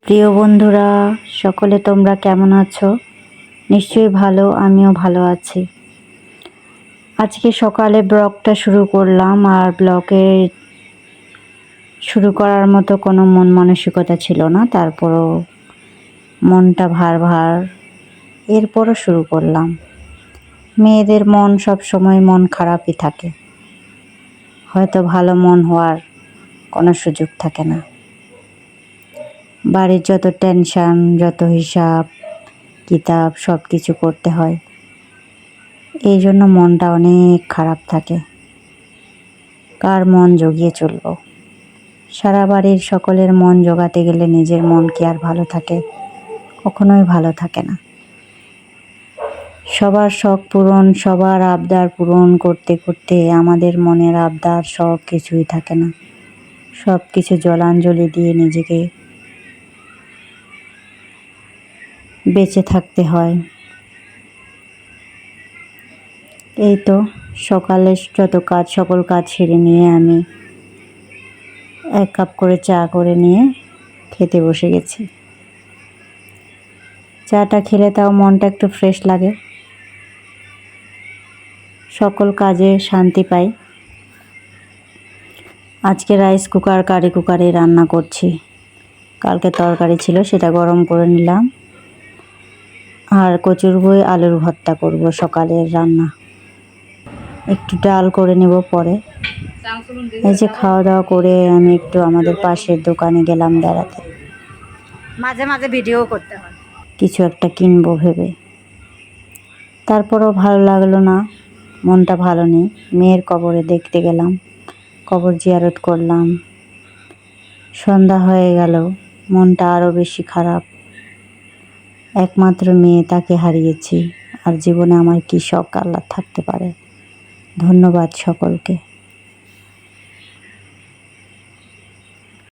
প্রিয় বন্ধুরা, সকলে তোমরা কেমন আছো? নিশ্চয়ই ভালো, আমিও ভালো আছি। আজকে সকালে ব্লগটা শুরু করলাম, আর ব্লগে শুরু করার মতো কোনো মন মানসিকতা ছিল না। তারপরও মনটা ভার ভার, এরপরও শুরু করলাম। মেয়েদের মন সব সময় মন খারাপই থাকে, হয়তো ভালো মন হওয়ার কোনো সুযোগ থাকে না। বাড়ির যত টেনশন, যত হিসাব কিতাব সব কিছু করতে হয়, এই জন্য মনটা অনেক খারাপ থাকে। কার মন জগিয়ে চলব? সারা বাড়ির সকলের মন জোগাতে গেলে নিজের মন কি আর ভালো থাকে? কখনোই ভালো থাকে না। সবার শখ পূরণ, সবার আবদার পূরণ করতে করতে আমাদের মনের আবদার সব কিছুই থাকে না। সব কিছু জলাঞ্জলি দিয়ে নিজেকে বেঁচে থাকতে হয়। এই তো সকালে যত কাজ, সকল কাজ সেরে নিয়ে আমি 1 কাপ করে চা করে নিয়ে খেতে বসে গেছি। চাটা খেলে তাও মনটা একটু ফ্রেশ লাগে, সকল কাজে শান্তি পাই। আজকে রাইস কুকার, কারি কুকারে রান্না করছি। কালকে তরকারি ছিল, সেটা গরম করে নিলাম। আর কচুর বই আলুর ভর্তা করব সকালের রান্না। একটু ডাল করে নেব পরে। এই যে খাওয়া দাওয়া করে আমি একটু আমাদের পাশের দোকানে গেলাম বেড়াতে। মাঝে মাঝে ভিডিও করতে হয়, কিছু একটা কিনবো ভেবে। তারপরও ভালো লাগলো না, মনটা ভালো নেই। মেয়ের কবরে দেখতে গেলাম, কবর জিয়ারত করলাম। সন্ধ্যা হয়ে গেল, মনটা আরও বেশি খারাপ। একমাত্র মেয়ে, তাকে হারিয়েছি। আর জীবনে আমার কী শখ আহ্লাদ থাকতে পারে? ধন্যবাদ সকলকে।